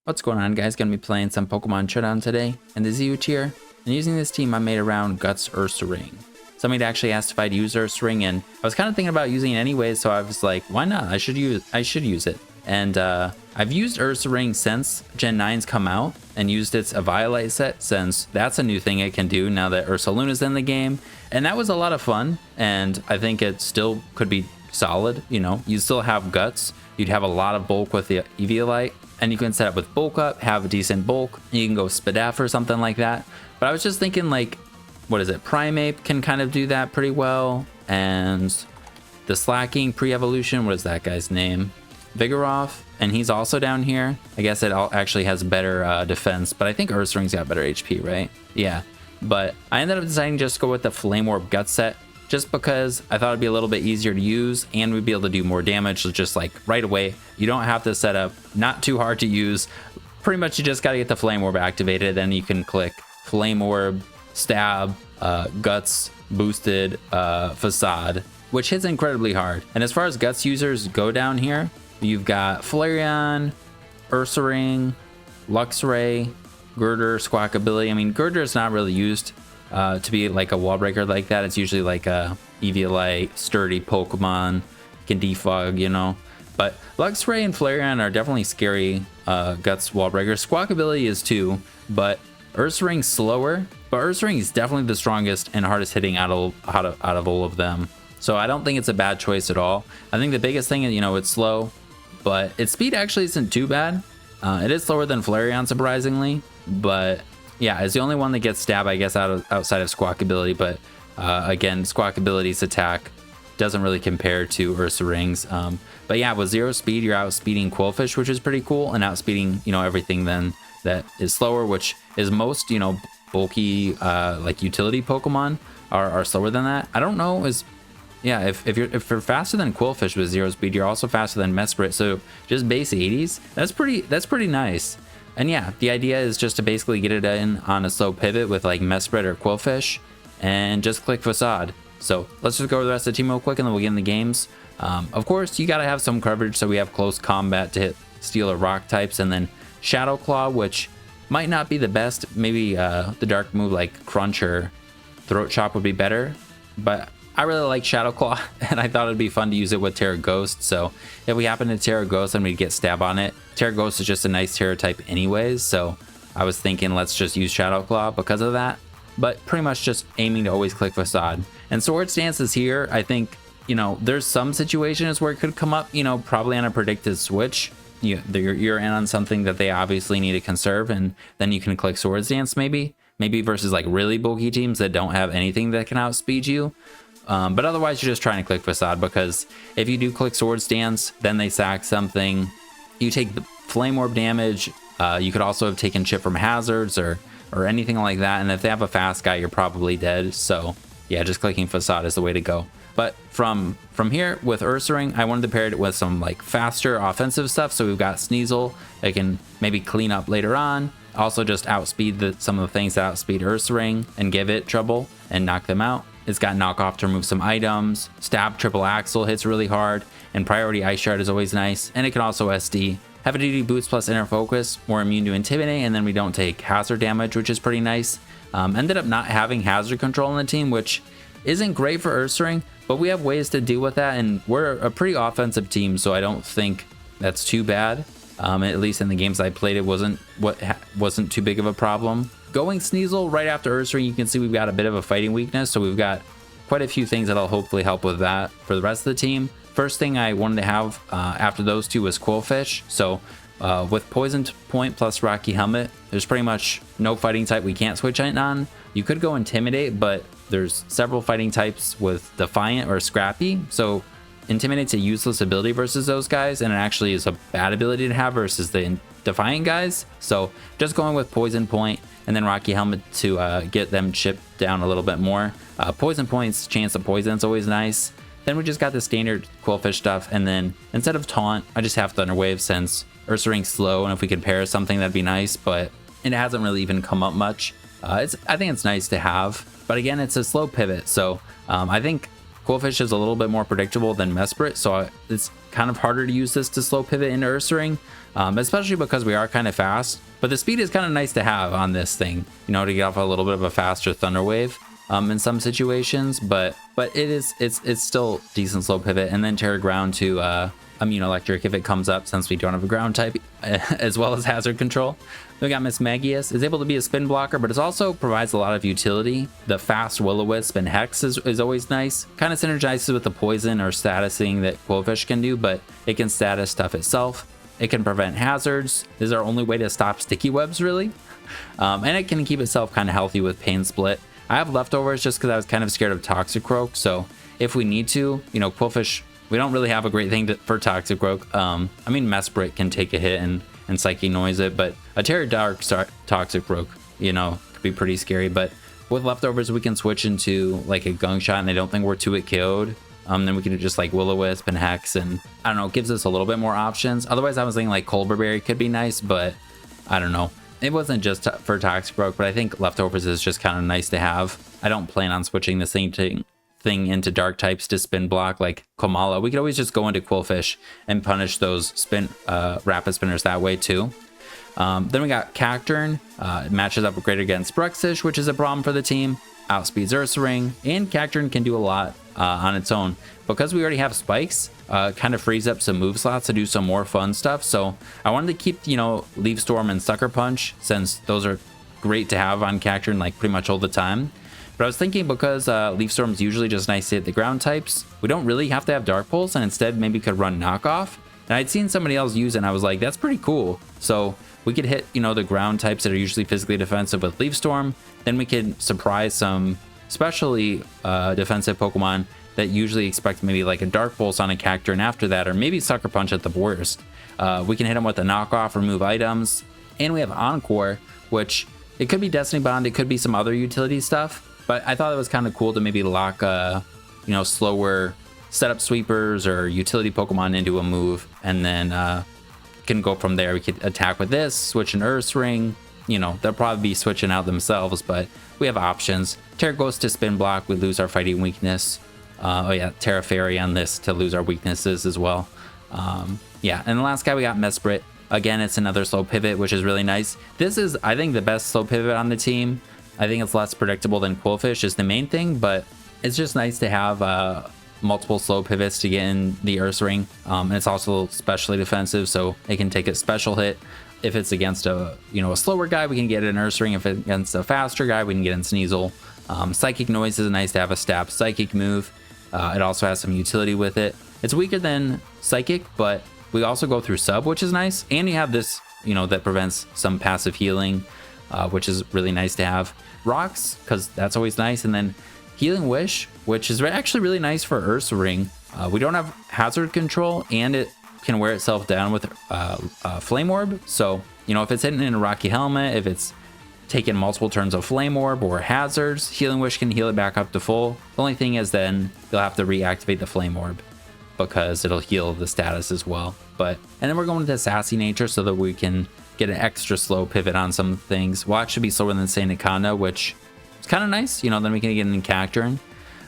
What's going on, guys? Gonna be playing some Pokemon Showdown today in the ZeroUsed tier, and using this team I made around Guts Ursaring. Somebody actually asked if I'd use Ursaring, and I was kind of thinking about using it anyways, so I was like, why not? I should use it. And I've used Ursaring since Gen 9's come out, and used its Eviolite set since that's a new thing it can do now that Ursaluna's in the game, and that was a lot of fun. And I think it still could be solid. You know, you still have Guts, you'd have a lot of bulk with the Eviolite. And you can set up with bulk up, have a decent bulk. You can go Spadaf or something like that. But I was just thinking, like, what is it? Primeape can kind of do that pretty well. And the Slacking pre-evolution, what is that guy's name? Vigoroth, and he's also down here. I guess it actually has better defense, but I think Ursaring's got better HP, right? Yeah. But I ended up deciding just to go with the Flame Orb Gut set, just because I thought it'd be a little bit easier to use and we'd be able to do more damage just like right away. You don't have to set up, not too hard to use. Pretty much you just got to get the Flame Orb activated, then you can click Flame Orb, Stab, Guts, Boosted, Facade, which hits incredibly hard. And as far as Guts users go down here, you've got Flareon, Ursaring, Luxray, Gurdurr, Squawkabilly. I mean, Gurdurr is not really used to be like a wall breaker like that. It's usually like a Eviolite, sturdy Pokemon, can defog, you know. But Luxray and Flareon are definitely scary Guts wall breakers. Squawkabilly is too, but Ursaring's slower. But Ursaring is definitely the strongest and hardest hitting out of all of them. So I don't think it's a bad choice at all. I think the biggest thing is, you know, it's slow, but its speed actually isn't too bad. It is slower than Flareon, surprisingly, but yeah, it's the only one that gets stab, I guess, outside of Squawkabilly. But again, Squawkabilly's attack doesn't really compare to Ursaring's. But yeah, with 0 speed, you're outspeeding Quillfish, which is pretty cool, and outspeeding, you know, everything then that is slower, which is most, you know, bulky like utility Pokemon are slower than that. I don't know, yeah, if you're faster than Quillfish with 0 speed, you're also faster than Mesprit. So just base 80s, that's pretty nice. And yeah, the idea is just to basically get it in on a slow pivot with like Mesprit or Quillfish and just click Facade. So let's just go over the rest of the team real quick and then we'll get in the games. Of course, you gotta have some coverage, so we have close combat to hit steel or rock types, and then Shadow Claw, which might not be the best. Maybe the dark move like Crunch or Throat Chop would be better, but I really like Shadow Claw, and I thought it'd be fun to use it with Terra Ghost. So if we happen to Terra Ghost, then we'd get Stab on it. Terra Ghost is just a nice Terra type anyways, so I was thinking let's just use Shadow Claw because of that. But pretty much just aiming to always click Facade. And Swords Dance is here. I think, you know, there's some situations where it could come up, you know, probably on a predicted switch. You're in on something that they obviously need to conserve, and then you can click Swords Dance maybe versus like really bulky teams that don't have anything that can outspeed you. But otherwise, you're just trying to click Facade, because if you do click Swords Dance, then they sack something. You take the Flame Orb damage. You could also have taken chip from hazards or anything like that. And if they have a fast guy, you're probably dead. So yeah, just clicking Facade is the way to go. But from here with Ursaring, I wanted to pair it with some like faster offensive stuff. So we've got Sneasel that can maybe clean up later on. Also just outspeed some of the things that outspeed Ursaring and give it trouble and knock them out. It's got Knockoff to remove some items. Stab Triple Axle hits really hard. And Priority Ice Shard is always nice. And it can also SD. Heavy Duty Boots plus Inner Focus. We're immune to Intimidate. And then we don't take hazard damage, which is pretty nice. Ended up not having hazard control on the team, which isn't great for Ursaring. But we have ways to deal with that. And we're a pretty offensive team, so I don't think that's too bad. At least in the games I played, it wasn't too big of a problem. Going Sneasel right after Ursaring, you can see we've got a bit of a fighting weakness, so we've got quite a few things that'll hopefully help with that for the rest of the team. First thing I wanted to have after those two was Quillfish. So with Poison Point plus Rocky Helmet, there's pretty much no fighting type we can't switch it on. You could go Intimidate, but there's several fighting types with Defiant or Scrappy. So Intimidate's a useless ability versus those guys, and it actually is a bad ability to have versus the Defiant guys. So just going with Poison Point and then Rocky Helmet to get them chipped down a little bit more. Poison Point's chance of poison is always nice. Then we just got the standard Quillfish stuff, and then instead of Taunt, I just have Thunder Wave since Ursaring's slow, and if we could pair something that'd be nice, but it hasn't really even come up much. I think it's nice to have, but again, it's a slow pivot, so I think Qwilfish is a little bit more predictable than Mesprit, so it's kind of harder to use this to slow pivot into Ursaring, especially because we are kind of fast. But the speed is kind of nice to have on this thing, you know, to get off a little bit of a faster Thunder Wave in some situations. But it's still decent slow pivot, and then Terra Ground to Immune Electric if it comes up, since we don't have a ground type, as well as hazard control. Then we got Miss Magius, is able to be a spin blocker, but it also provides a lot of utility. The fast Will-O-Wisp and Hex is always nice. Kind of synergizes with the poison or statusing that Qwilfish can do, but it can status stuff itself. It can prevent hazards. This is our only way to stop sticky webs, really. And it can keep itself kind of healthy with Pain Split. I have leftovers just because I was kind of scared of Toxicroak, so if we need to, you know, Qwilfish, we don't really have a great thing for Toxicroak. I mean, Mesprit can take a hit and Psychic Noise it, but a Terra Dark Toxicroak, you know, could be pretty scary. But with leftovers, we can switch into like a Gunk Shot, and I don't think we're 2-hit KO'd. Then we can do just like Will-O-Wisp and Hex, and I don't know, it gives us a little bit more options. Otherwise, I was thinking like Colbur Berry could be nice, but I don't know. It wasn't just for Toxicroak, but I think leftovers is just kind of nice to have. I don't plan on switching this thing into dark types to spin block like Komala. We could always just go into Qwilfish and punish those rapid spinners that way too. Then we got Cacturn. It matches up great against Bruxish, which is a problem for the team. Outspeeds Ursaring, and Cacturn can do a lot on its own. Because we already have spikes, kind of frees up some move slots to do some more fun stuff. So I wanted to keep, you know, Leaf Storm and Sucker Punch, since those are great to have on Cacturn like pretty much all the time. But I was thinking, because Leaf Storm's usually just nice to hit the ground types, we don't really have to have Dark Pulse, and instead maybe could run Knockoff. And I'd seen somebody else use it, and I was like, that's pretty cool. So we could hit, you know, the ground types that are usually physically defensive with Leaf Storm. Then we could surprise some especially defensive Pokemon that usually expect maybe like a Dark Pulse on a Cacturn after that, or maybe Sucker Punch at the worst. We can hit them with a Knockoff, remove items. And we have Encore, which it could be Destiny Bond, it could be some other utility stuff. But I thought it was kind of cool to maybe lock, you know, slower setup sweepers or utility Pokemon into a move, and then can go from there. We could attack with this, switch an Ursaring. You know, they'll probably be switching out themselves, but we have options. Terra goes to spin block, we lose our fighting weakness. Oh yeah, Terra Fairy on this to lose our weaknesses as well. Yeah, and the last guy we got Mesprit. Again, it's another slow pivot, which is really nice. This is, I think, the best slow pivot on the team. I think it's less predictable than Qwilfish is the main thing, but it's just nice to have multiple slow pivots to get in the Ursaring. And it's also specially defensive, so it can take a special hit. If it's against a, you know, a slower guy, we can get an Ursaring. If it's against a faster guy, we can get in Sneasel. Psychic Noise is nice to have a stab Psychic move. It also has some utility with it. It's weaker than Psychic, but we also go through Sub, which is nice. And you have this, you know, that prevents some passive healing, which is really nice to have. Rocks, because that's always nice. And then Healing Wish, which is actually really nice for Ursaring. We don't have hazard control, and it can wear itself down with Flame Orb. So, you know, if it's hitting in a Rocky Helmet, if it's taking multiple turns of Flame Orb or hazards, Healing Wish can heal it back up to full. The only thing is then you'll have to reactivate the Flame Orb, because it'll heal the status as well. And then we're going to Sassy Nature so that we can get an extra slow pivot on some things. Well, it should be slower than Sandaconda, which is kind of nice. You know, then we can get in Cacturn,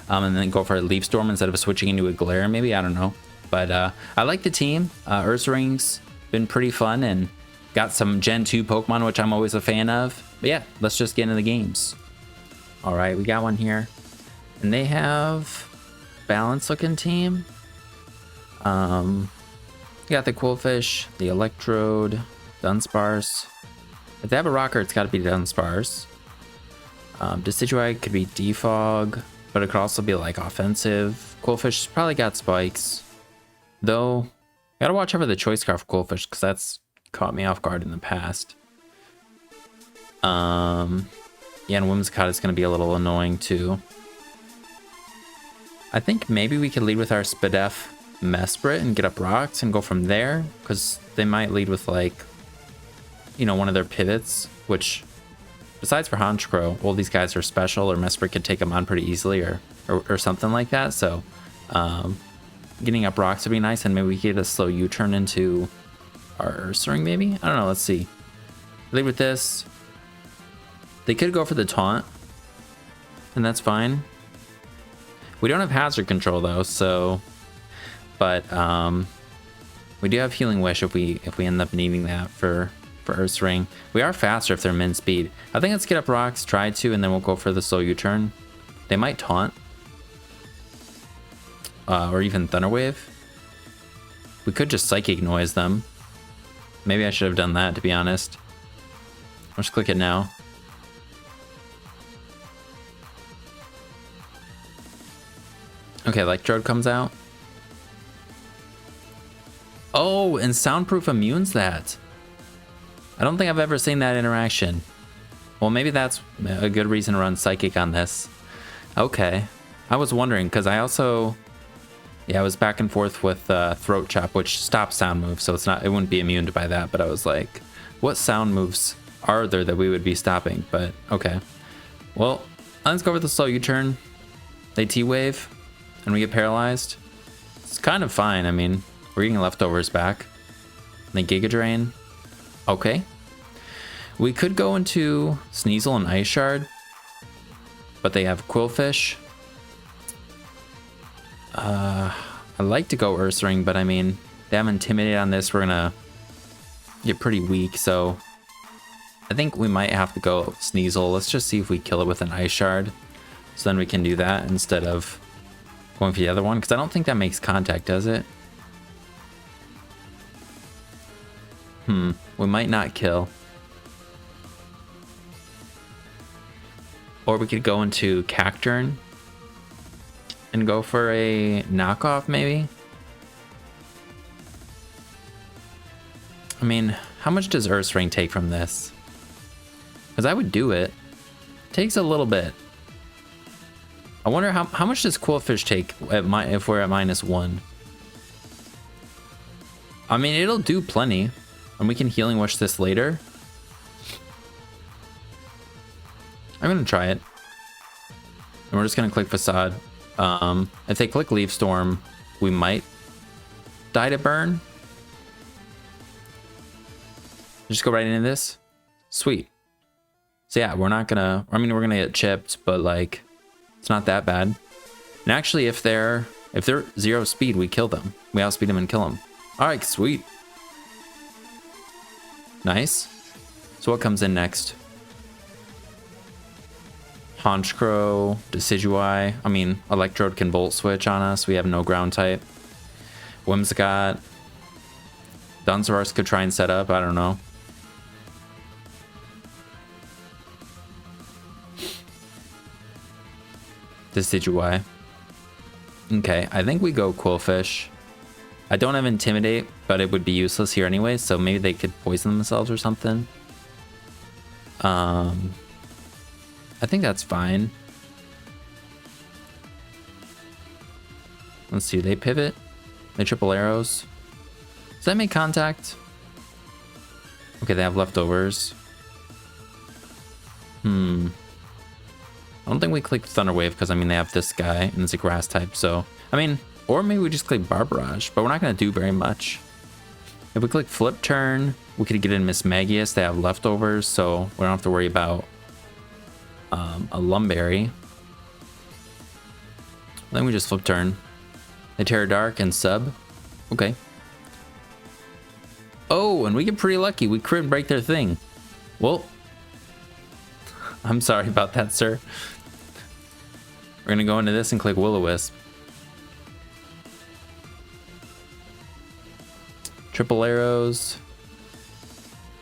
and then go for a Leaf Storm instead of switching into a Glare, maybe. I don't know. But I like the team. Ursaring's been pretty fun, and got some Gen 2 Pokemon, which I'm always a fan of. But yeah, let's just get into the games. All right, we got one here. And they have balanced looking team. You got the Qwilfish, the Electrode, Dunsparce. If they have a rocker, it's got to be Dunsparce. Decidueye could be Defog, but it could also be like offensive. Qwilfish probably got spikes. Though, gotta watch out for the Choice Scarf Qwilfish, because that's caught me off guard in the past. Yeah, and Whimsicott is going to be a little annoying too. I think maybe we could lead with our Spadef Mesprit and get up rocks and go from there, because they might lead with, like, you know, one of their pivots, which, besides for Honchkrow, all these guys are special, or Mesprit could take them on pretty easily, or something like that. So getting up rocks would be nice, and maybe we get a slow U-turn into our Ursaring, maybe? I don't know, let's see. Lead with this. They could go for the taunt, and that's fine. We don't have hazard control though, so but we do have healing wish if we end up needing that for Ursaring. We are faster if they're min speed. I think let's get up rocks, try to, and then we'll go for the slow U-turn. They might taunt. Or even Thunder Wave. We could just Psychic Noise them. Maybe I should have done that, to be honest. Let's click it now. Okay, Electrode comes out. Oh, and Soundproof immunes that. I don't think I've ever seen that interaction. Well, maybe that's a good reason to run Psychic on this. Okay. I was wondering, because I also... Yeah, I was back and forth with Throat Chop, which stops sound moves, so it wouldn't be immune by that, but I was like, what sound moves are there that we would be stopping? But, okay. Well, let's go with the slow U-turn. They T-Wave, and we get paralyzed. It's kind of fine, I mean, we're getting leftovers back. They Giga Drain. Okay. We could go into Sneasel and Ice Shard, but they have Quillfish. I like to go Ursaring, but I mean, they have Intimidate on this. We're gonna get pretty weak, so I think we might have to go Sneasel. Let's just see if we kill it with an Ice Shard, so then we can do that instead of going for the other one, because I don't think that makes contact, does it? We might not kill. Or we could go into Cacturn and go for a knockoff, maybe? I mean, how much does Ursaring take from this? Because I would do it. Takes a little bit. I wonder how much does Quillfish take if we're at -1? I mean, it'll do plenty. And we can Healing Wish this later. I'm gonna try it. And we're just gonna click Facade. If they click Leaf Storm, we might die to burn. Just go right into this. Sweet. So yeah, we're not gonna, I mean, we're gonna get chipped, but like, it's not that bad. And actually, if they're 0 speed, we kill them. We outspeed them and kill them. All right, sweet. Nice. So what comes in next? Honchkrow, Decidueye. I mean, Electrode can Volt Switch on us. We have no ground type. Whimsicott. Dunsparce could try and set up. I don't know. Decidueye. Okay, I think we go Quillfish. I don't have Intimidate, but it would be useless here anyway, so maybe they could poison themselves or something. I think that's fine. Let's see, they pivot. They triple arrows. Does that make contact? Okay, they have leftovers. I don't think we click Thunder Wave because, I mean, they have this guy and it's a grass type, so... I mean, or maybe we just click Barbarage, but we're not going to do very much. If we click Flip Turn, we could get in Miss Magius. They have leftovers, so we don't have to worry about a Lumberry. Then we just Flip Turn. They Terra Dark and Sub. Okay. Oh, and we get pretty lucky. We crit and break their thing. Well, I'm sorry about that, sir. We're going to go into this and click Will-O-Wisp. Triple arrows.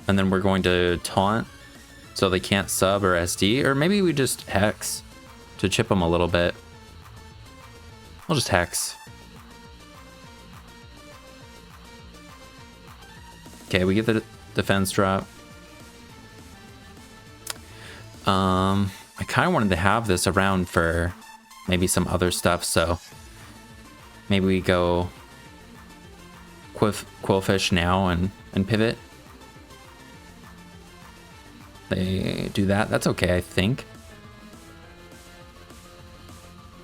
And then we're going to taunt so they can't sub or SD. Or maybe we just Hex to chip them a little bit. I'll just Hex. Okay, we get the defense drop. I kind of wanted to have this around for maybe some other stuff, so maybe we go Quillfish now and pivot. They do that. That's okay, I think.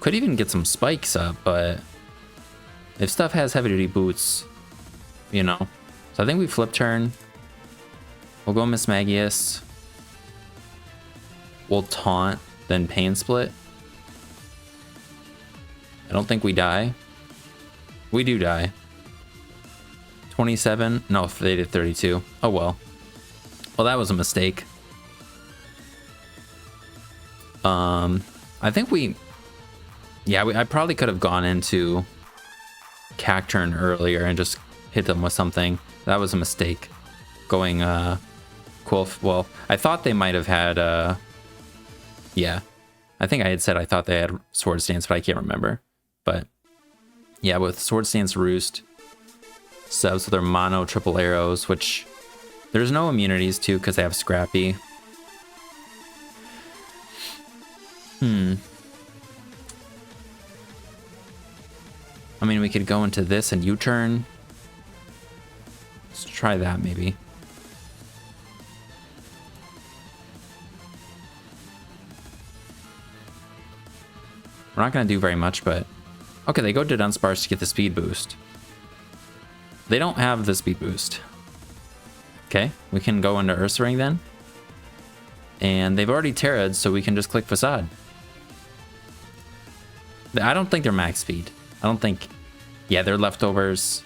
Could even get some spikes up, but if stuff has heavy duty boots, you know. So I think we Flip Turn. We'll go Miss Magius. We'll taunt, then Pain Split. I don't think we die. We do die. 27. No, they did 32. Oh well. Well, that was a mistake. I think we... Yeah, I probably could have gone into Cacturn earlier and just hit them with something. That was a mistake. Going, well, I thought they might have had, yeah. I think I had said I thought they had Swords Dance, but I can't remember. But, yeah, with Swords Dance Roost, subs with their mono triple arrows, which there's no immunities to because they have Scrappy. I mean, we could go into this and U-turn. Let's try that, maybe. We're not going to do very much, but... Okay, they go to Dunsparce to get the speed boost. They don't have the speed boost. Okay, we can go into Ursaring then. And they've already Terra'd, so we can just click Facade. I don't think they're max speed. I don't think... Yeah, they're leftovers.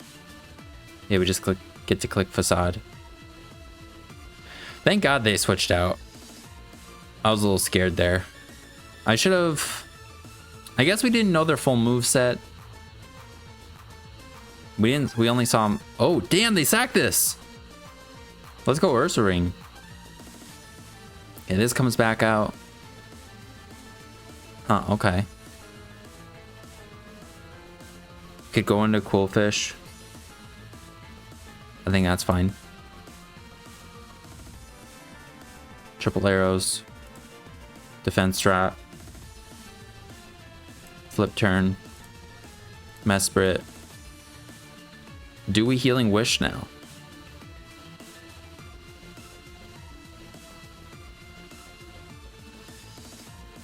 Yeah, we just get to click Facade. Thank God they switched out. I was a little scared there. I should have... I guess we didn't know their full move set. We only saw them... Oh, damn, they sacked this! Let's go Ursaring. Okay, this comes back out. Huh, okay. Could go into Quillfish. I think that's fine. Triple arrows. Defense strat. Flip turn. Mesprit. Do we Healing Wish now?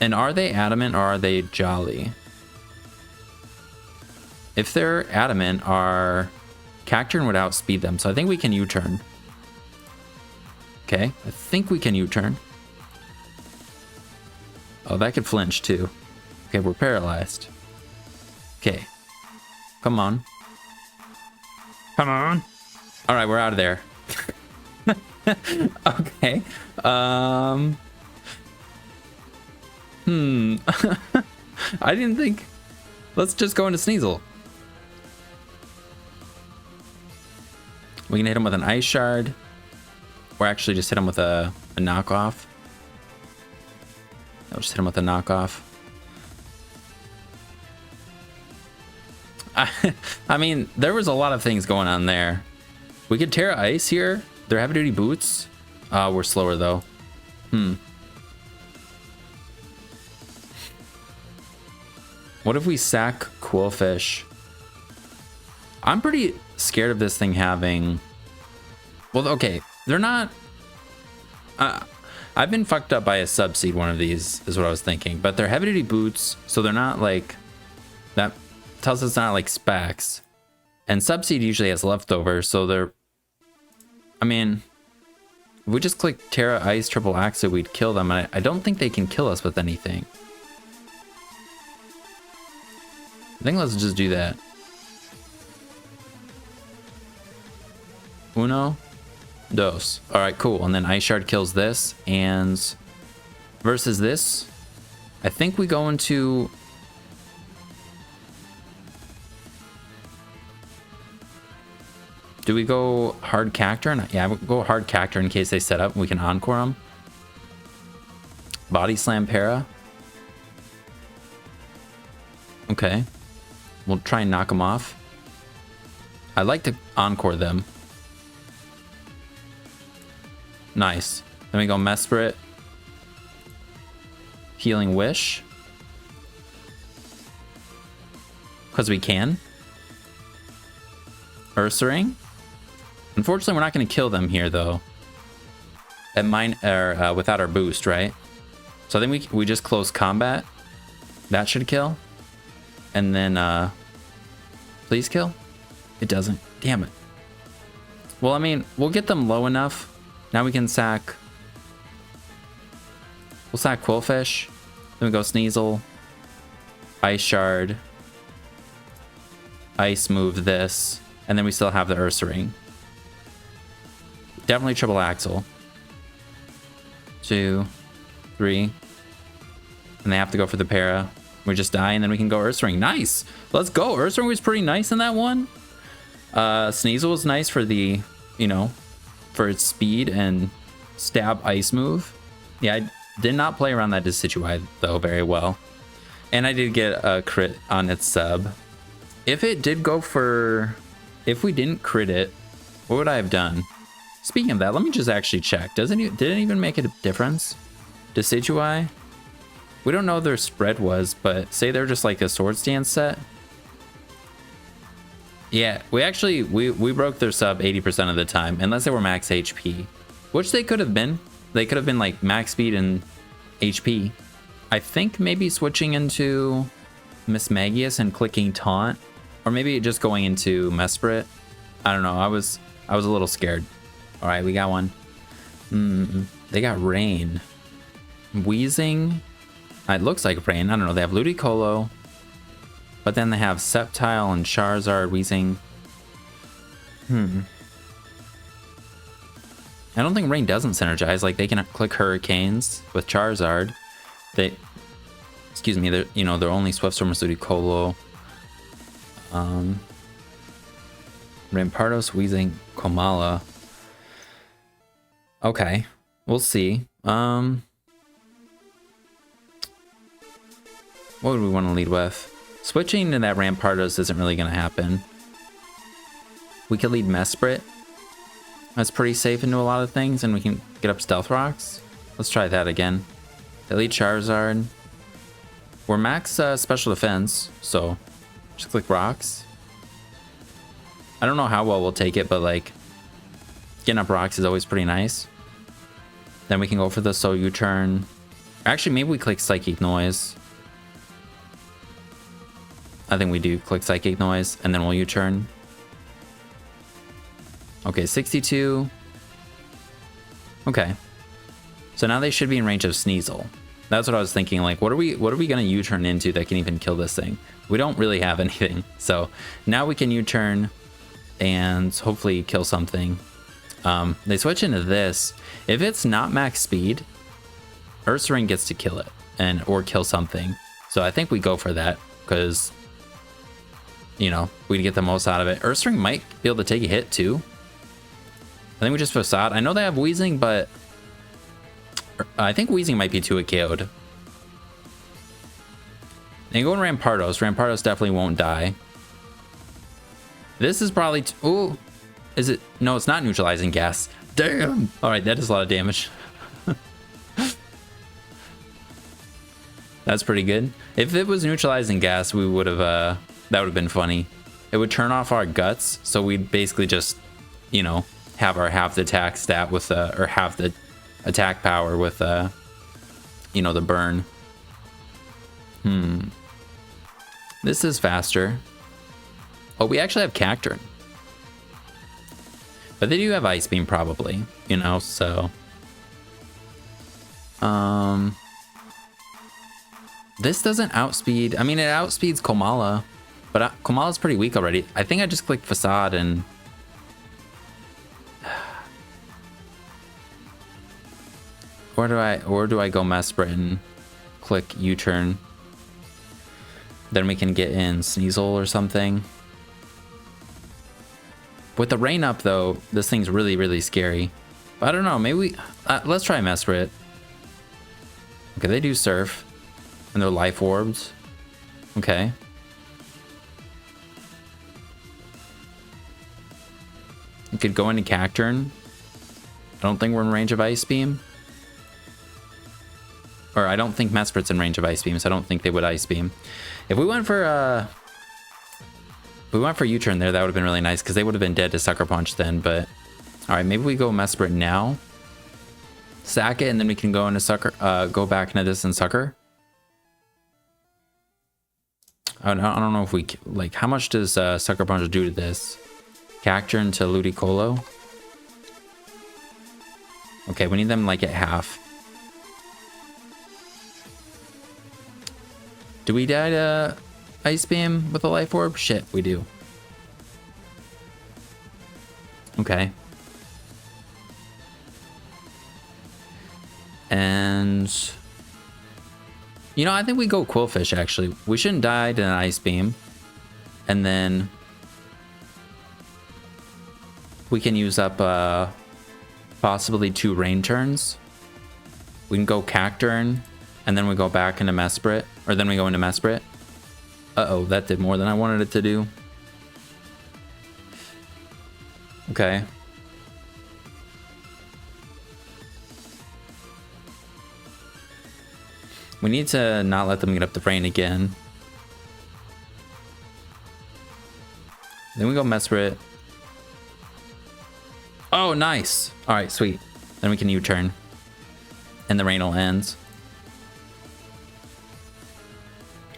And are they adamant or are they jolly? If they're adamant, our Cacturn would outspeed them. So I think we can U-turn. Okay, I think we can U-turn. Oh, that could flinch too. Okay, we're paralyzed. Okay. Come on. Come on. All right, we're out of there. Okay. I didn't think... Let's just go into Sneasel. We can hit him with an Ice Shard. Or actually just hit him with a knockoff. I'll just hit him with a knockoff. I mean, there was a lot of things going on there. We could Terra Ice here. They're heavy duty boots. We're slower though. What if we sack Quillfish? I'm pretty scared of this thing having... Well, okay, they're not... I've been fucked up by a Subseed one of these, is what I was thinking. But they're heavy-duty boots, so they're not like... That tells us it's not like specs. And Subseed usually has leftovers, so they're... I mean... If we just click Terra Ice Triple Axe, we'd kill them. I don't think they can kill us with anything. I think let's just do that. Uno, dos. All right, cool. And then Ice Shard kills this, and versus this, I think we go into... Do we go hard Cacturn? Yeah, we'll go hard Cacturn in case they set up. We can Encore them. Body Slam Para. Okay. We'll try and knock them off. I like to Encore them. Nice. Then we go Mesprit. Healing Wish. Because we can. Ursaring. Unfortunately, we're not going to kill them here, though. At without our boost, right? So I think we just close combat. That should kill. And then, please kill? It doesn't. Damn it. Well, I mean, we'll get them low enough. Now we can sack... We'll sack Quillfish. Then we go Sneasel. Ice Shard. ice move this, and then we still have the Ursaring. Definitely triple axle. 2, 3. And they have to go for the para. We just die, and then we can go Ursaring. Nice! Let's go! Ursaring was pretty nice in that one. Sneasel was nice for the, you know, for its speed and stab ice move. Yeah, I did not play around that Decidueye, though, very well. And I did get a crit on its sub. If it did go for... If we didn't crit it, what would I have done? Speaking of that, let me just actually check. Did it even make a difference? Decidueye? We don't know what their spread was, but say they're just like a sword stance set. Yeah, we broke their sub 80% of the time, unless they were max HP, which they could have been. They could have been like max speed and HP. I think maybe switching into Mismagius and clicking taunt, or maybe just going into Mesprit. I don't know. I was a little scared. All right, we got one. They got Rain, Wheezing. It looks like Rain. I don't know. They have Ludicolo, but then they have Sceptile and Charizard, Wheezing. I don't think Rain doesn't synergize. Like, they can click Hurricanes with Charizard. Excuse me, they're only Swiftstorm with Ludicolo. Rampardos, Wheezing, Komala. Okay, we'll see. What would we want to lead with? Switching to that Rampardos isn't really going to happen. We could lead Mesprit. That's pretty safe into a lot of things, and we can get up Stealth Rocks. Let's try that again. They lead Charizard. We're max special defense, so just click Rocks. I don't know how well we'll take it, but like getting up Rocks is always pretty nice. Then we can go for the So U-turn. Actually, maybe we click Psychic Noise. I think we do click Psychic Noise, and then we'll U-turn. Okay, 62. Okay. So now they should be in range of Sneasel. That's what I was thinking. Like, what are we gonna U-turn into that can even kill this thing? We don't really have anything. So now we can U-turn and hopefully kill something. They switch into this. If it's not max speed, Ursaring gets to kill it or kill something. So I think we go for that because, you know, we'd get the most out of it. Ursaring might be able to take a hit too. I think we just Facade. I know they have Wheezing, but I think Wheezing might be too KO'd. And going Rampardos. Rampardos definitely won't die. This is probably... Ooh. Is it? No, it's not neutralizing gas. Damn. All right, that is a lot of damage. That's pretty good. If it was neutralizing gas, we would have... that would have been funny. It would turn off our guts, so we'd basically just, you know, have our half the attack stat with... or half the attack power with, you know, the burn. This is faster. Oh, we actually have Cacturn. But they do have Ice Beam probably, you know, so... This doesn't outspeed... I mean, it outspeeds Komala, but Komala's pretty weak already. I think I just clicked Facade and... Or do I go Mesprit and click U-turn? Then we can get in Sneasel or something. With the rain up though, this thing's really, really scary. But I don't know, maybe we... let's try Mesprit. Okay, they do Surf. And they're Life Orbs. Okay. You could go into Cacturn. I don't think we're in range of Ice Beam. Or I don't think Mesprit's in range of Ice Beam, so I don't think they would Ice Beam. If we went for U-turn there, that would have been really nice, because they would have been dead to Sucker Punch then, but... Alright, maybe we go Mesprit now. Sack it, and then we can go into Sucker, go back into this and Sucker. I don't know if we... Like, how much does Sucker Punch do to this? Cacturn to Ludicolo. Okay, we need them, like, at half. Do we die to Ice Beam with a Life Orb? Shit, we do. Okay. And you know, I think we go Quillfish actually. We shouldn't die to an Ice Beam. And then we can use up possibly 2 rain turns. We can go Cacturn, and then we go back into Mesprit, or then we go into Mesprit. Uh-oh, that did more than I wanted it to do. Okay. We need to not let them get up the rain again. Then we go Mesprit. Oh, nice. All right, sweet. Then we can U-turn. And the rain will end.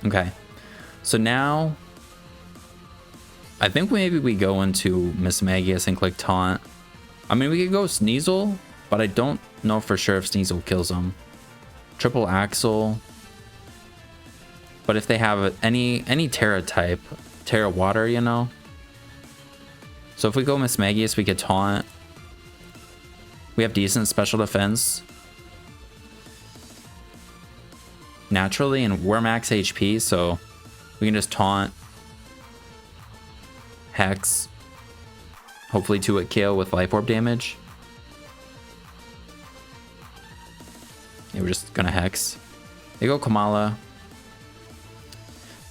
Okay. So now, I think maybe we go into Mismagius and click Taunt. I mean, we could go Sneasel, but I don't know for sure if Sneasel kills him. Triple Axle. But if they have any Terra type, Terra Water, you know. So if we go Mismagius, we could Taunt. We have decent special defense. Naturally, and we're max HP, so we can just Taunt. Hex. Hopefully 2-hit KO with Life Orb damage. Yeah, we're just gonna Hex. They go Kamala.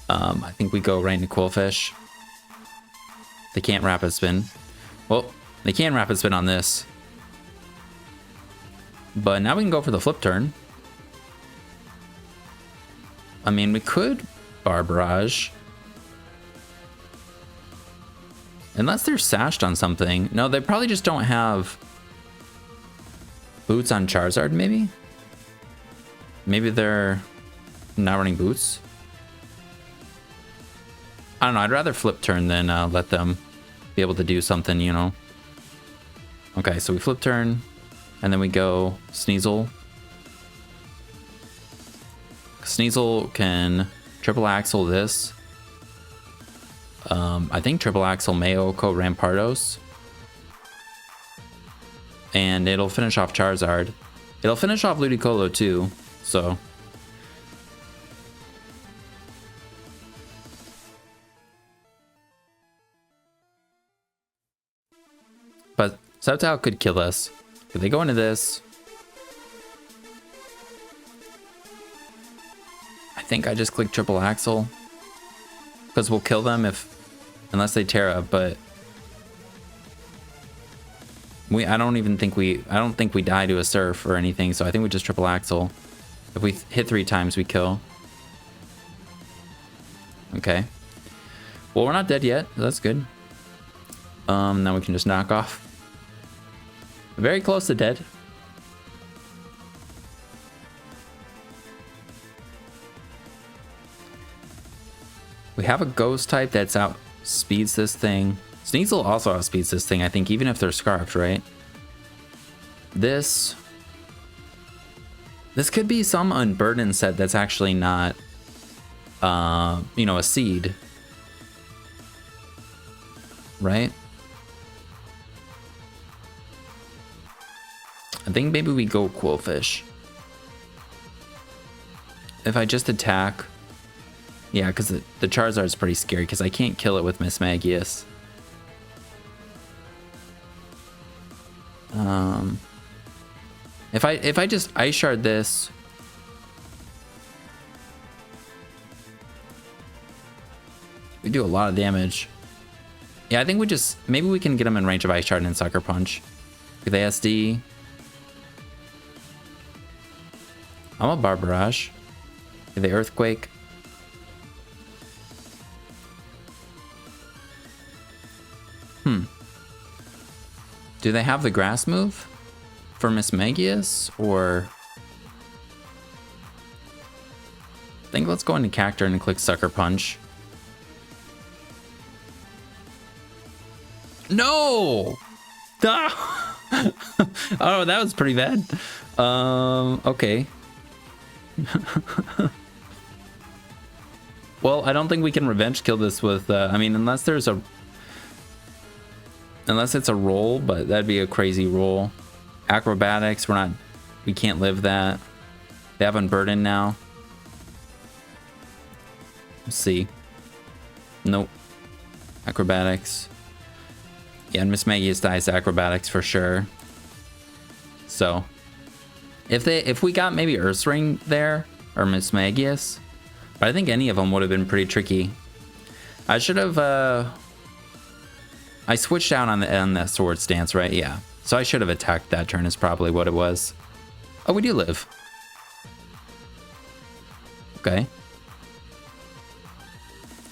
I think we go right into Quillfish. They can't Rapid Spin. Well, they can Rapid Spin on this. But now we can go for the flip turn. I mean, we could Bar Barrage. Unless they're sashed on something. No, they probably just don't have boots on Charizard, maybe? Maybe they're not running boots. I don't know. I'd rather flip turn than let them be able to do something, you know. Okay, so we flip turn. And then we go Sneasel. Sneasel can triple axle this. I think triple axle Mayoko Rampardos. And it'll finish off Charizard. It'll finish off Ludicolo too, so. But Sceptile could kill us. If they go into this, I think I just click triple axle because we'll kill them unless they Terra. But I don't think we die to a Surf or anything. So I think we just triple axle. If we hit 3 times, we kill. Okay. Well, we're not dead yet. That's good. Now we can just knock off. Very close to dead. We have a ghost type that's outspeeds this thing. Sneasel also outspeeds this thing, I think, even if they're scarfed, right? This could be some unburdened set that's actually not, you know, a seed. Right? I think maybe we go Quillfish. If I just attack... Yeah, because the Charizard's pretty scary because I can't kill it with Mismagius. If I just Ice Shard this... We do a lot of damage. Yeah, I think maybe we can get them in range of Ice Shard and Sucker Punch. With ASD... I'm a Bar Barrage. The Earthquake. Do they have the grass move for Mismagius, or... I think let's go into Cacturn and click Sucker Punch. No! Oh, that was pretty bad. Okay. Well, I don't think we can revenge kill this with, I mean, unless there's Unless it's a roll, but that'd be a crazy roll. Acrobatics, we can't live that. They have Unburden now. Let's see. Nope. Acrobatics. Yeah, and Miss Magius dies to acrobatics for sure. So if we got maybe Ursaring there or Miss Magius, but I think any of them would have been pretty tricky. I should have I switched out on the sword stance, right? Yeah. So I should have attacked that turn is probably what it was. Oh, we do live. Okay.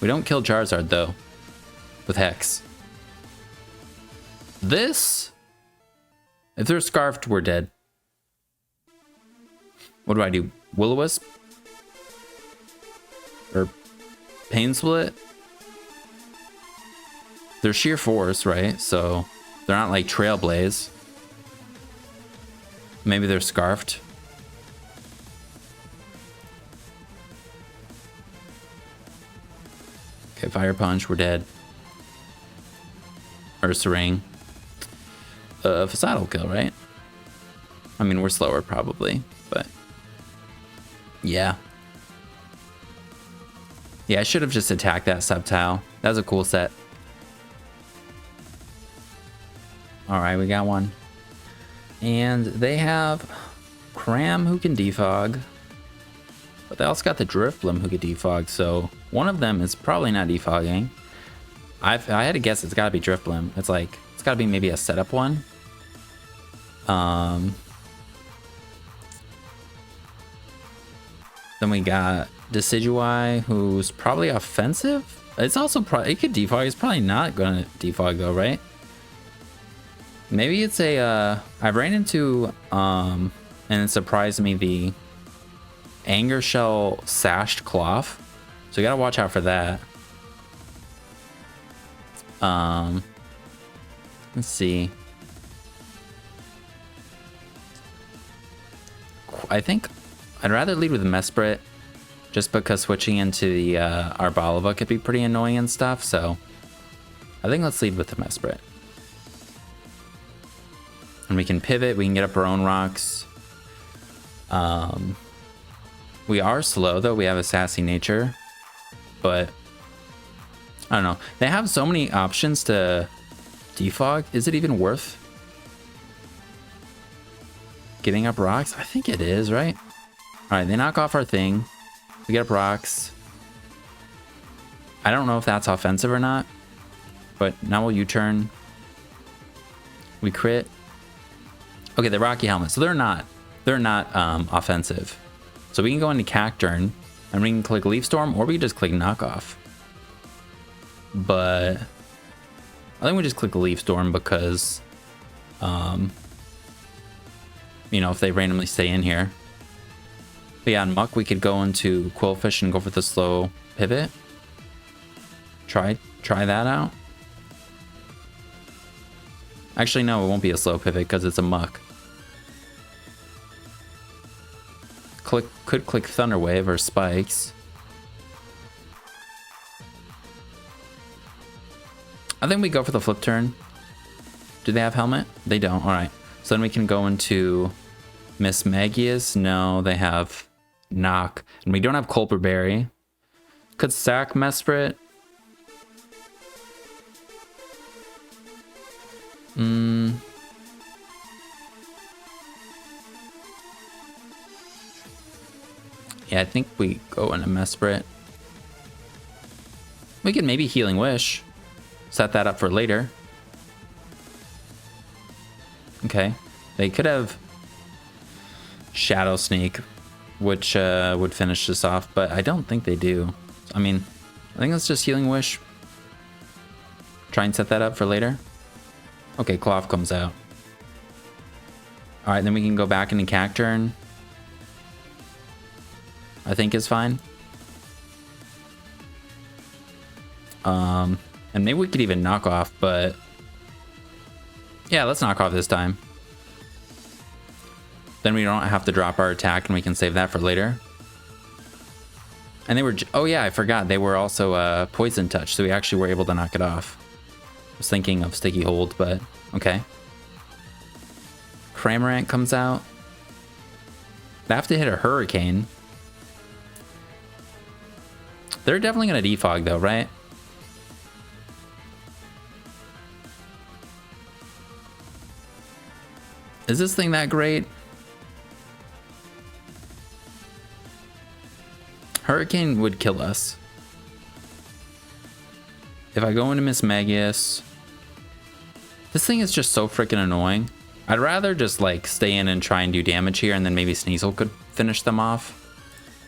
We don't kill Charizard though with Hex. This, if they're scarfed, we're dead. What do I do? Will-O-Wisp? Or Pain Split? They're sheer force, right? So they're not like Trailblaze. Maybe they're scarfed. Okay, Fire Punch, we're dead. Ursaring. Facade will kill, right? I mean, we're slower probably, but yeah. Yeah, I should have just attacked that Sceptile. That was a cool set. All right, we got one. And they have Cram who can defog, but they also got the Drifblim who can defog, so one of them is probably not defogging. I had to guess it's got to be Drifblim. It's got to be maybe a setup one. Then we got Decidueye, who's probably offensive. It's also it could defog. It's probably not going to defog though, right? Maybe it's a I ran into and it surprised me, the Anger Shell Sashed Cloth. So you gotta watch out for that. Let's see. I think I'd rather lead with Mesprit, just because switching into the Arboliva could be pretty annoying and stuff. So I think let's lead with the Mesprit. And we can pivot, we can get up our own rocks. We are slow though, we have a sassy nature, but I don't know. They have so many options to defog. Is it even worth getting up rocks? I think it is, right? All right, they knock off our thing. We get up rocks. I don't know if that's offensive or not, but now we'll U-turn. We crit. Okay, the Rocky Helmet. So they're not offensive. So we can go into Cacturn and we can click Leaf Storm, or we can just click Knockoff. But I think we just click Leaf Storm because, you know, if they randomly stay in here. But yeah, on Muck, we could go into Quillfish and go for the slow pivot. Try that out. Actually, no, it won't be a slow pivot because it's a Muck. Could click Thunder Wave or Spikes. I think we go for the flip turn. Do they have Helmet? They don't. All right. So then we can go into Miss Magius. No, they have Knock. And we don't have Culper Berry. Could sack Mesprit. Yeah, I think we go into Mesprit. We can maybe Healing Wish. Set that up for later. Okay. They could have Shadow Sneak, which would finish this off, but I don't think they do. I mean, I think let's just Healing Wish. Try and set that up for later. Okay, Cloth comes out. Alright, then we can go back into Cacturn. I think is fine. And maybe we could even knock off, but yeah, let's knock off this time. Then we don't have to drop our attack and we can save that for later. And they were, oh yeah, I forgot. They were also Poison Touch, so we actually were able to knock it off. was thinking of Sticky Hold, but okay. Cramorant comes out. They have to hit a Hurricane. They're definitely going to defog though, right? Is this thing that great? Hurricane would kill us. If I go into Mismagius, this thing is just so freaking annoying. I'd rather just like stay in and try and do damage here, and then maybe Sneasel could finish them off.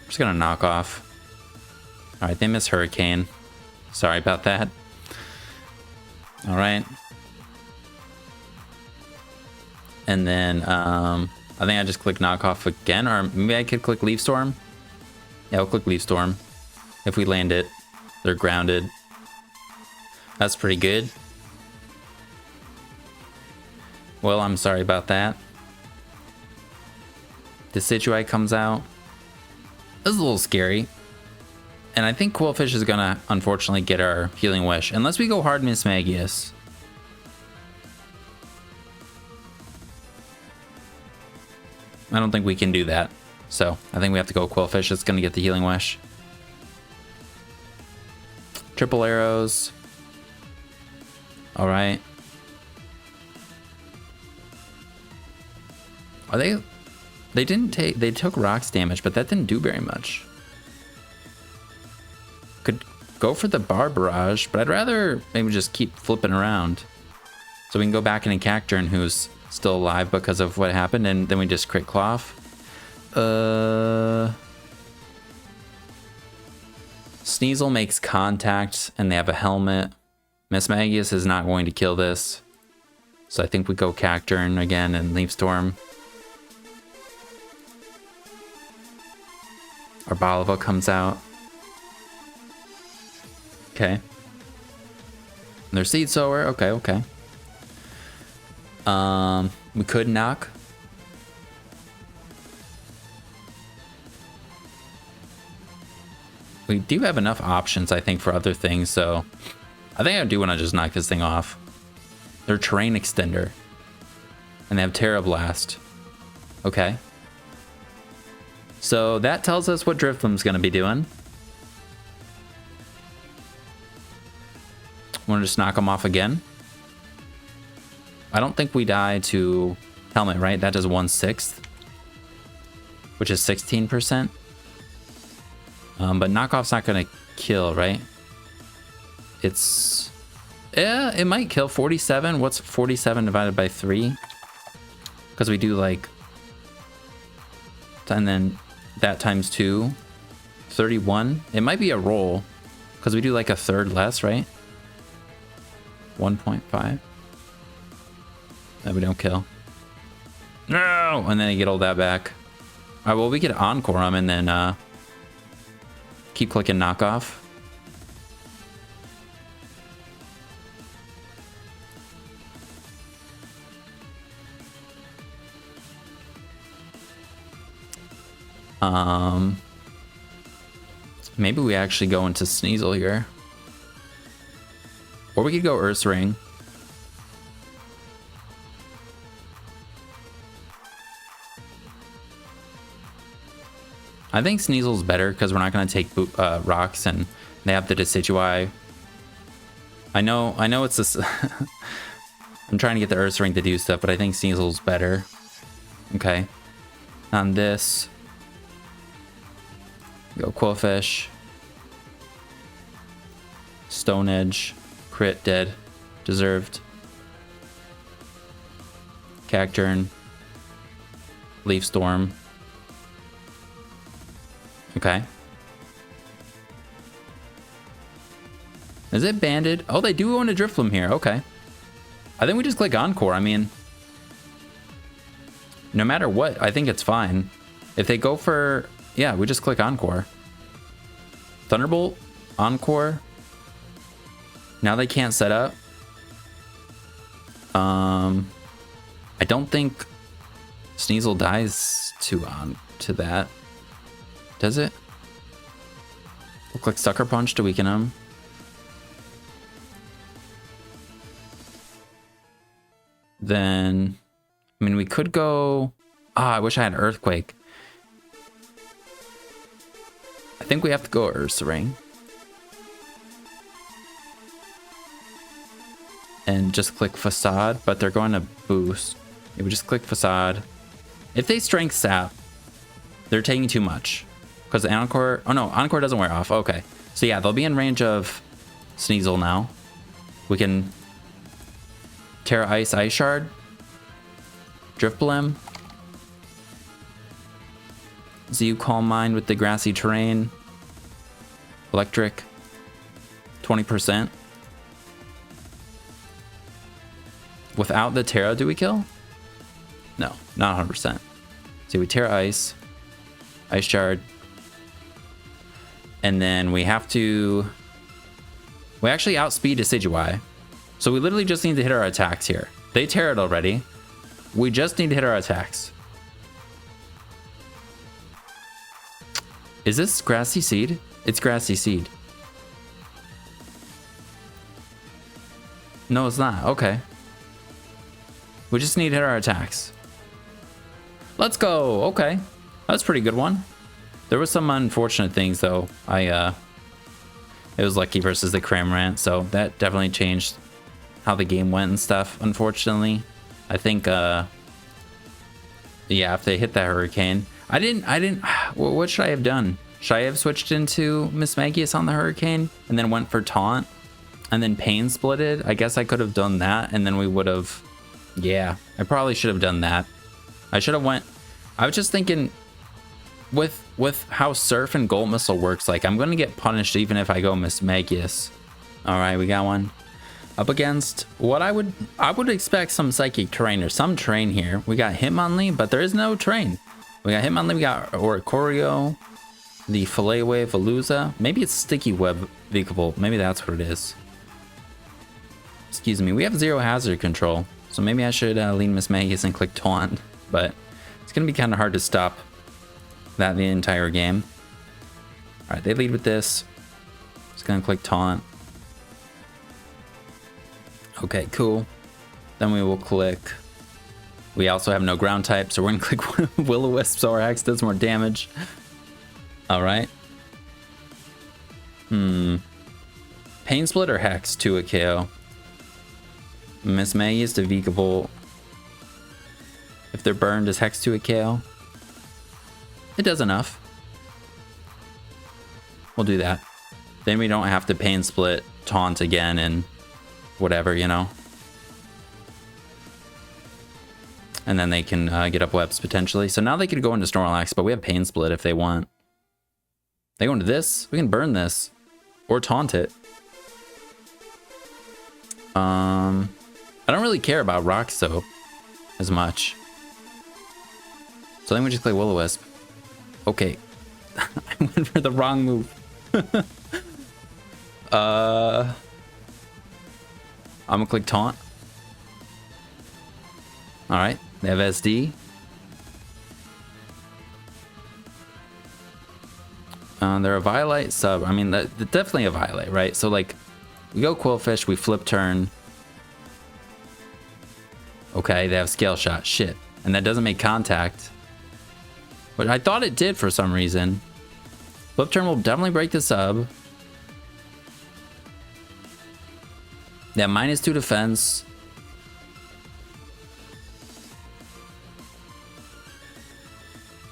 I'm just gonna knock off. All right, they miss Hurricane. Sorry about that. All right. And then I think I just click knock off again, or maybe I could click Leaf Storm. Yeah, we'll click Leaf Storm. If we land it, they're grounded. That's pretty good. Well, I'm sorry about that. The Decidueye comes out. This is a little scary. And I think Quillfish is gonna, unfortunately, get our Healing Wish. Unless we go hard Mismagius. I don't think we can do that. So, I think we have to go Quillfish. It's gonna get the Healing Wish. Triple arrows. Alright. Are they... They didn't take... They took rocks damage, but that didn't do very much. Could go for the Bar Barrage, but I'd rather maybe just keep flipping around. So we can go back into Cacturn, who's still alive because of what happened, and then we just crit Cloth. Sneasel makes contact, and they have a helmet. Mismagius is not going to kill this. So I think we go Cacturn again and Leaf Storm. Our Balava comes out. Okay. And their Seed Sower. Okay, okay. We could knock. We do have enough options, I think, for other things, so I think I do want to just knock this thing off. They're Terrain Extender. And they have Terra Blast. Okay. So that tells us what Drifloom's going to be doing. Want to just knock them off again? I don't think we die to Helmet, right? That does 1/6, which is 16%. But knockoff's not going to kill, right? It's... Yeah, it might kill 47. What's 47 divided by 3? Because we do like... And then that times 2. 31. It might be a roll. Because we do like a third less, right? 1.5. No, we don't kill. No! And then you get all that back. Alright, well, we could Encore them and then keep clicking knockoff. Maybe we actually go into Sneasel here. Or we could go Ursaring. I think Sneasel's better because we're not going to take rocks, and they have the Decidueye. I know it's this. I'm trying to get the Ursaring to do stuff, but I think Sneasel's better. Okay. On this, go Quillfish. Stone Edge. Crit, dead. Deserved. Cacturn. Leaf Storm. Okay. Is it banded? Oh, they do own a Drifloom here. Okay. I think we just click Encore. I mean, no matter what, I think it's fine. If they go for... Yeah, we just click Encore. Thunderbolt. Encore. Now they can't set up. I don't think Sneasel dies to that. Does it? We'll click Sucker Punch to weaken him. Then, I mean, we could go... Ah, I wish I had Earthquake. I think we have to go Ursaring. And just click Facade, but they're going to boost. Yeah, we just click Facade. If they Strength Sap, they're taking too much. Because the Encore... Oh no, Encore doesn't wear off. Okay. So yeah, they'll be in range of Sneasel now. We can... Terra Ice, Ice Shard. Drifblim. ZU Calm Mind with the grassy terrain. Electric. 20%. Without the Terra, do we kill? No, not 100%. So we Terra Ice. Ice Shard. And then we have to... We actually outspeed Decidueye. So we literally just need to hit our attacks here. They Terra'd already. We just need to hit our attacks. Is this Grassy Seed? It's Grassy Seed. No, it's not. Okay. We just need to hit our attacks. Let's go. Okay. That's a pretty good one. There was some unfortunate things, though. It was Lucky versus the Cramorant, so that definitely changed how the game went and stuff, unfortunately. I think, yeah, if they hit that Hurricane... I didn't... What should I have done? Should I have switched into Mismagius on the Hurricane and then went for Taunt and then Pain Splitted? I guess I could have done that and then we would have... Yeah, I probably should have done that. I should have went... I was just thinking with how Surf and Gold Missile works, like I'm going to get punished even if I go Mismagius. All right, we got one. Up against what I would expect some Psychic Terrain or some Terrain here. We got Hitmonlee, but there is no Terrain. We got Hitmonlee, we got Oricorio, the Fillet Wave, Veluza. Maybe it's Sticky Web Vigable. Maybe that's what it is. Excuse me. We have Zero Hazard Control, so maybe I should lean Mismagius and click Taunt. But it's gonna be kind of hard to stop that the entire game. All right, they lead with this. Just gonna click Taunt. Okay, cool. Then we will click. We also have no ground type, so we're gonna click Will-O-Wisp so our Hex does more damage. All right. Pain Split or Hex to a KO. Mismagius to Vigable. If they're burned, is Hex to a KO? It does enough. We'll do that. Then we don't have to Pain Split, Taunt again, and whatever, you know. And then they can get up webs potentially. So now they could go into Snorlax, but we have Pain Split if they want. They go into this. We can burn this. Or taunt it. I don't really care about Rock Soap as much. So then we just play Will-O-Wisp. Okay. I went for the wrong move. I'm gonna click Taunt. Alright, they have SD. They're a Eviolite sub. I mean, they're definitely a Eviolite, right? So, like, we go Quillfish, we flip turn. Okay, they have Scale Shot. Shit. And that doesn't make contact. But I thought it did for some reason. Flip turn will definitely break the sub. Yeah, -2 defense.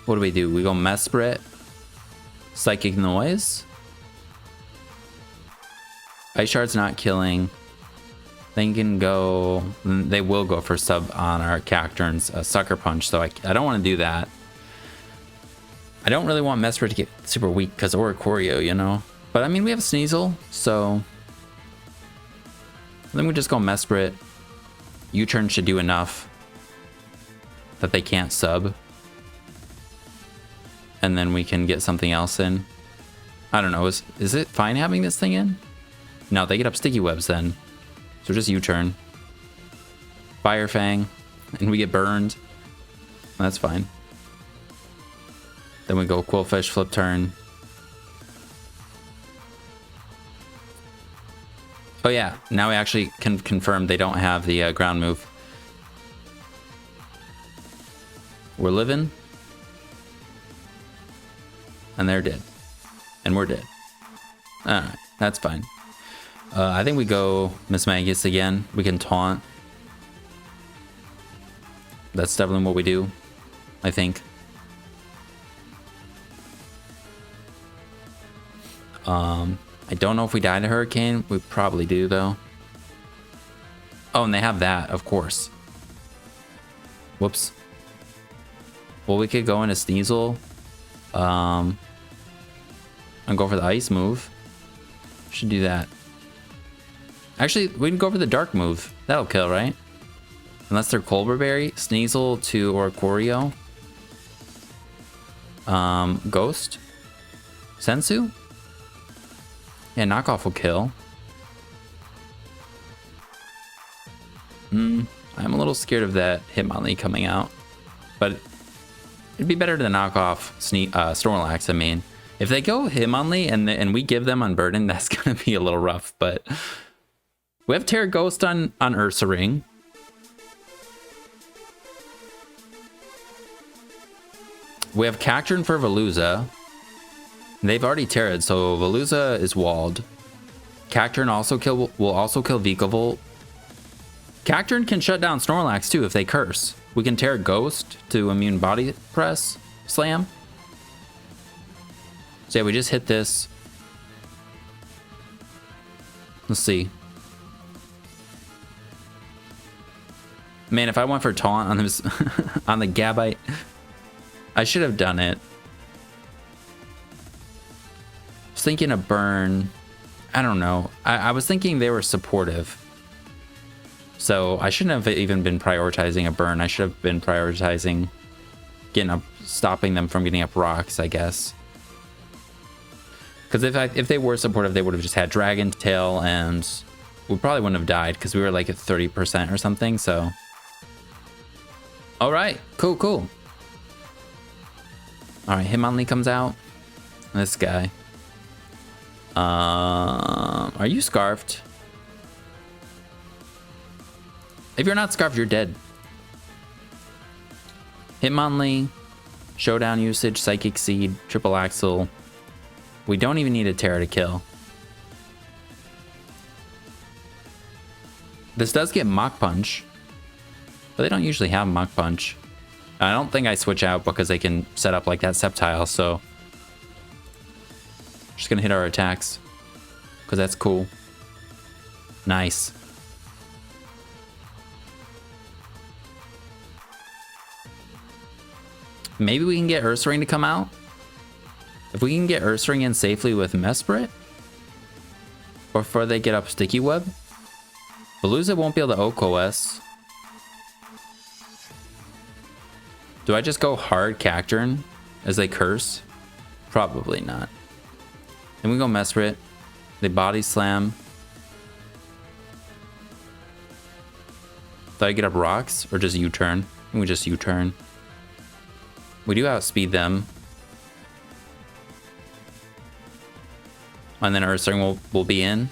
What do? We go Mesprit. Psychic Noise. Ice Shard's not killing. They can go... They will go for sub on our Cacturn's Sucker Punch, so I don't want to do that. I don't really want Mesprit to get super weak because Oricorio, you know? But I mean, we have Sneasel, so... Then we just go Mesprit. U-turn should do enough that they can't sub. And then we can get something else in. I don't know, is it fine having this thing in? No, they get up Sticky Webs then. So just U-turn. Fire Fang. And we get burned. That's fine. Then we go Quillfish, flip turn. Oh yeah, now we actually can confirm they don't have the ground move. We're living. And they're dead. And we're dead. Alright, that's fine. I think we go Miss Magus again. We can taunt. That's definitely what we do, I think. I don't know if we die to Hurricane. We probably do, though. Oh, and they have that, of course. Whoops. Well, we could go into Sneasel. And go for the Ice move. Should do that. Actually, we can go for the Dark move. That'll kill, right? Unless they're Colbur Berry. Sneasel to Oricorio. Ghost. Sensu? Yeah, knockoff will kill. I'm a little scared of that Hitmonlee coming out. But it'd be better to knock off Snorlax, I mean. If they go Hitmonlee and we give them Unburden, that's going to be a little rough. But we have Terra Ghost on Ursaring. We have Cacturn for Veluza. They've already Terra'd, so Veluza is walled. Cacturn will also kill Vikavolt. Cacturn can shut down Snorlax too if they curse. We can Terra Ghost to immune body press slam. So yeah, we just hit this. Let's see. Man, if I went for taunt on this on the Gabite, I should have done it. I was thinking a burn. I don't know. I was thinking they were supportive. So I shouldn't have even been prioritizing a burn. I should have been prioritizing getting up, stopping them from getting up rocks, I guess. Because if they were supportive, they would have just had Dragon Tail, and we probably wouldn't have died because we were like at 30% or something. So, all right, cool. All right, Hitmonlee comes out. This guy. Are you scarfed? If you're not scarfed, you're dead. Hitmonlee, Showdown usage, Psychic Seed, Triple Axle. We don't even need a Terra to kill. This does get Mach Punch, but they don't usually have Mach Punch. I don't think I switch out because they can set up like that Sceptile, so just gonna hit our attacks because that's cool. Nice. Maybe we can get Ursaring to come out. If we can get Ursaring in safely with Mesprit, before they get up Sticky Web, Veluza won't be able to OKOS. Do I just go hard Cacturn as they curse? Probably not. Then we go Mesprit. They Body Slam. Do I get up rocks or just U-turn? I think we just U-turn. We do outspeed them. And then Ursaring will be in.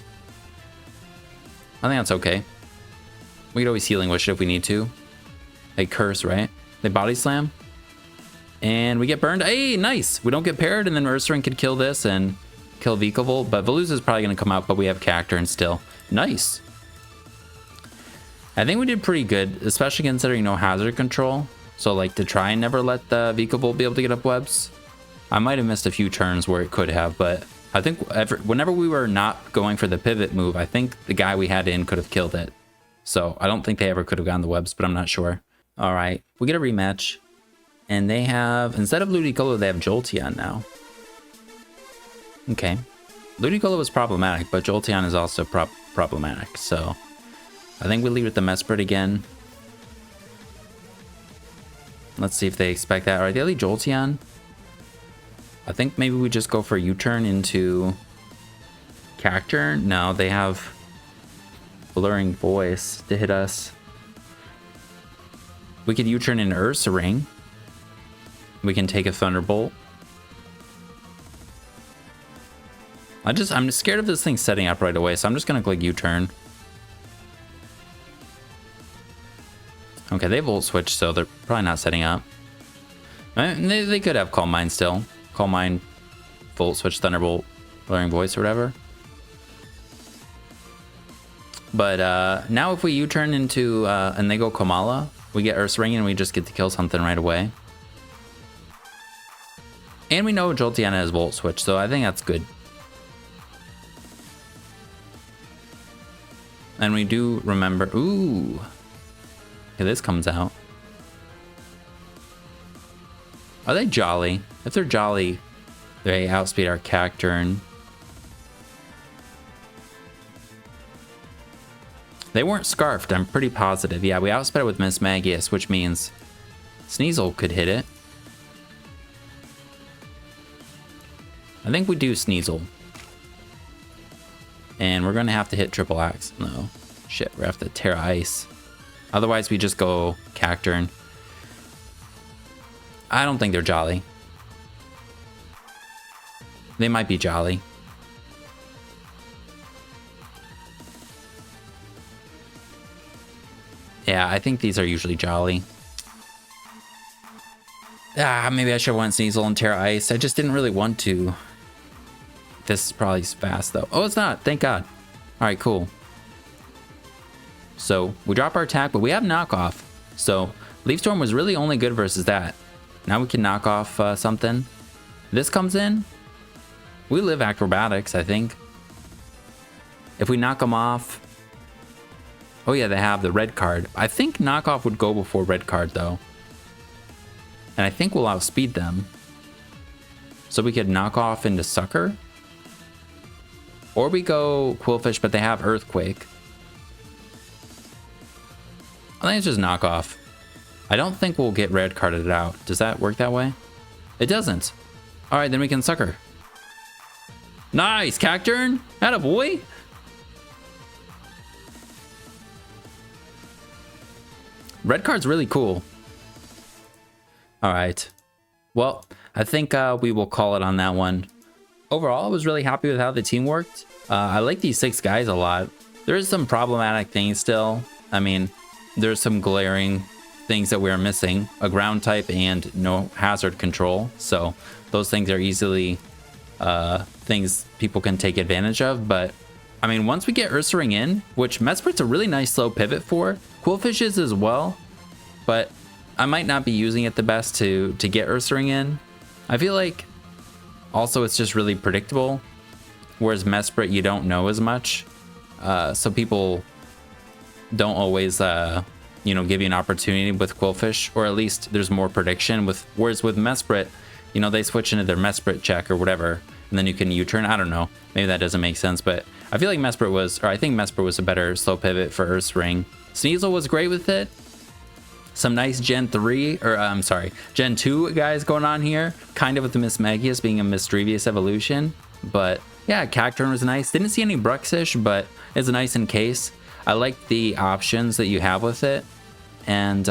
I think that's okay. We could always Healing Wish it if we need to. They curse, right? They Body Slam. And we get burned. Hey, nice! We don't get paired, and then Ursaring could kill this and kill Vikavolt. But Veluza is probably going to come out, but we have Cacturn still. Nice! I think we did pretty good, especially considering no hazard control. So, like, to try and never let the Vikavolt be able to get up webs. I might have missed a few turns where it could have, but I think whenever we were not going for the pivot move, I think the guy we had in could have killed it. So I don't think they ever could have gotten the webs, but I'm not sure. All right, we get a rematch. And they have, instead of Ludicolo, they have Jolteon now. Okay. Ludicolo was problematic, but Jolteon is also problematic. So I think we leave with the Mesprit again. Let's see if they expect that. All right, they leave Jolteon. I think maybe we just go for a U-turn into Cacturn. No, they have Alluring Voice to hit us. We could U-turn into Ursaring. We can take a Thunderbolt. I'm scared of this thing setting up right away, so I'm just gonna click U-turn. Okay, they Volt Switch, so they're probably not setting up. They could have Calm Mind still. Calm Mind, Volt Switch, Thunderbolt, Blaring Voice, or whatever. But now if we U-turn into and they go Komala, we get Ursaring and we just get to kill something right away. And we know Jolteon has Volt Switch, so I think that's good. And we do remember... Ooh. Okay, this comes out. Are they Jolly? If they're Jolly, they outspeed our Cacturn. They weren't Scarfed, I'm pretty positive. Yeah, we outsped it with Miss Magius, which means Sneasel could hit it. I think we do Sneasel. And we're gonna have to hit Triple Axe. No. Shit, we have to Terra Ice. Otherwise, we just go Cacturn. I don't think they're Jolly. They might be Jolly. Yeah, I think these are usually Jolly. Maybe I should have went Sneasel and Terra Ice. I just didn't really want to. This is probably fast though. Oh, it's not. Thank God. All right, cool. So we drop our attack, but we have knockoff. So Leaf Storm was really only good versus that. Now we can knock off something. This comes in. We live Acrobatics, I think. If we knock them off. Oh yeah, they have the red card. I think knockoff would go before red card though. And I think we'll outspeed them. So we could knock off into Sucker. Or we go Quillfish, but they have Earthquake. I think it's just knockoff. I don't think we'll get red carded out. Does that work that way? It doesn't. All right, then we can Sucker. Nice, Cacturn. Atta boy. Red card's really cool. All right. Well, I think we will call it on that one. Overall, I was really happy with how the team worked. I like these 6 guys a lot. There's some problematic things still. I mean, there's some glaring things that we're missing. A ground type and no hazard control. So those things are easily things people can take advantage of. But I mean, once we get Ursaring in, which Mesprit's a really nice slow pivot for, Quillfish is as well. But I might not be using it the best to get Ursaring in. I feel like also it's just really predictable. Whereas Mesprit, you don't know as much. So people don't always, you know, give you an opportunity with Quillfish, or at least there's more prediction. Whereas with Mesprit, you know, they switch into their Mesprit check or whatever, and then you can U-turn. I don't know. Maybe that doesn't make sense, but I feel like Mesprit was, or I think Mesprit was a better slow pivot for Ursaring. Sneasel was great with it. Some nice Gen 3, or I'm sorry, Gen 2 guys going on here. Kind of with the Miss Magius being a Mischievous evolution. But yeah, Cacturn was nice. Didn't see any Bruxish, but it's nice in case. I like the options that you have with it. And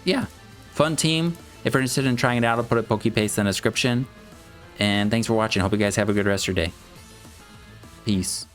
yeah, fun team. If you're interested in trying it out, I'll put a Pokepaste in the description. And thanks for watching. Hope you guys have a good rest of your day. Peace.